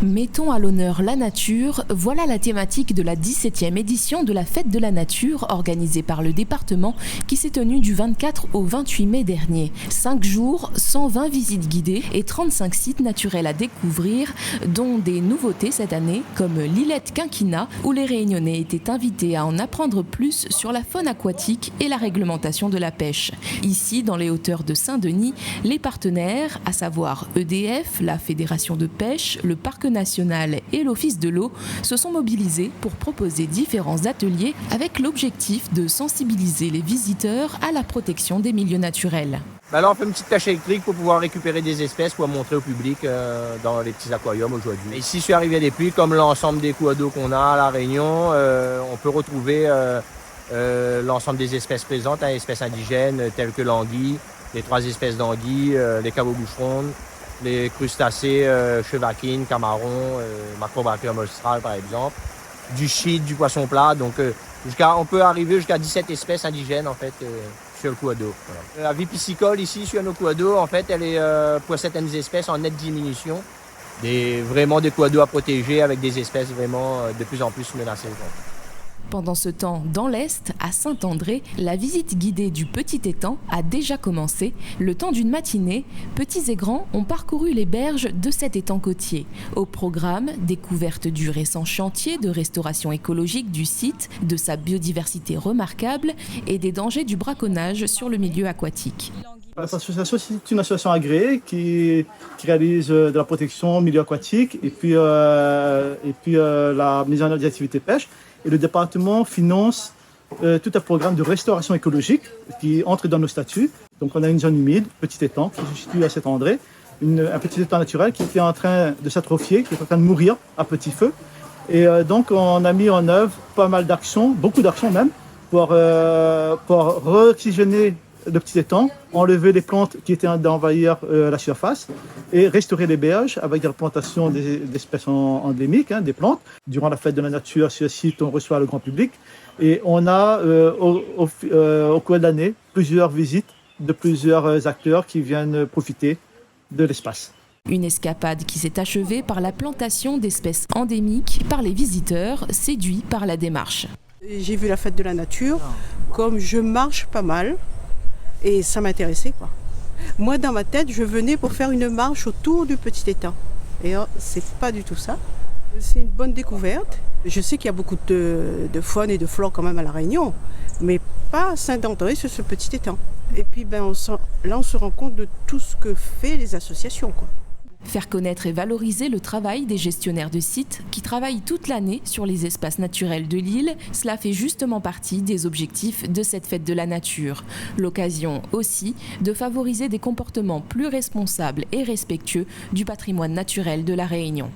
Mettons à l'honneur la nature, voilà la thématique de la 17e édition de la Fête de la Nature organisée par le département qui s'est tenue du 24 au 28 mai dernier. 5 jours, 120 visites guidées et 35 sites naturels à découvrir, dont des nouveautés cette année comme l'îlette Quinquina où les Réunionnais étaient invités à en apprendre plus sur la faune aquatique et la réglementation de la pêche. Ici, dans les hauteurs de Saint-Denis, les partenaires, à savoir EDF, la Fédération de pêche, le Parc national et l'Office de l'eau, se sont mobilisés pour proposer différents ateliers avec l'objectif de sensibiliser les visiteurs à la protection des milieux naturels. Là, on fait une petite tâche électrique pour pouvoir récupérer des espèces pour montrer au public dans les petits aquariums aujourd'hui. Ici, sur Rivière des Puys, comme l'ensemble des cours d'eau qu'on a à La Réunion, on peut retrouver l'ensemble des espèces présentes, espèces indigènes telles que l'anguille, les 3 espèces d'anguilles, les cabots-boucherons, les crustacés, chevaquines, camarons, Macrobrachydon austral par exemple, du shit, du poisson plat. Donc on peut arriver jusqu'à 17 espèces indigènes en fait sur le cours d'eau. Voilà. La vie piscicole ici sur nos cours d'eau, en fait, elle est pour certaines espèces en nette diminution. Vraiment des cours d'eau à protéger avec des espèces vraiment de plus en plus menacées. Pendant ce temps, dans l'Est, à Saint-André, la visite guidée du Petit Étang a déjà commencé. Le temps d'une matinée, petits et grands ont parcouru les berges de cet étang côtier. Au programme, découverte du récent chantier de restauration écologique du site, de sa biodiversité remarquable et des dangers du braconnage sur le milieu aquatique. L'association, c'est une association agréée qui réalise de la protection au milieu aquatique et puis la mise en œuvre des activités pêche. Et le département finance tout un programme de restauration écologique qui entre dans nos statuts. Donc on a une zone humide, petit étang, qui se situe à Saint-André, un petit étang naturel qui est en train de s'atrophier, qui est en train de mourir à petit feu. Et donc on a mis en œuvre pas mal d'actions, beaucoup d'actions même, pour re-oxygéner le petit étang, enlever les plantes qui étaient d'envahir la surface et restaurer les berges avec des replantations d'espèces endémiques, des plantes. Durant la fête de la nature, sur ce site, on reçoit le grand public et on a au cours de l'année plusieurs visites de plusieurs acteurs qui viennent profiter de l'espace. Une escapade qui s'est achevée par la plantation d'espèces endémiques par les visiteurs séduits par la démarche. J'ai vu la fête de la nature, comme je marche pas mal. Et ça m'intéressait, quoi. Moi, dans ma tête, je venais pour faire une marche autour du petit étang. Et c'est pas du tout ça. C'est une bonne découverte. Je sais qu'il y a beaucoup de faune et de flore quand même à La Réunion, mais pas à Saint-André sur ce petit étang. Et puis, on se rend compte de tout ce que fait les associations, quoi. Faire connaître et valoriser le travail des gestionnaires de sites qui travaillent toute l'année sur les espaces naturels de l'île, cela fait justement partie des objectifs de cette fête de la nature. L'occasion aussi de favoriser des comportements plus responsables et respectueux du patrimoine naturel de La Réunion.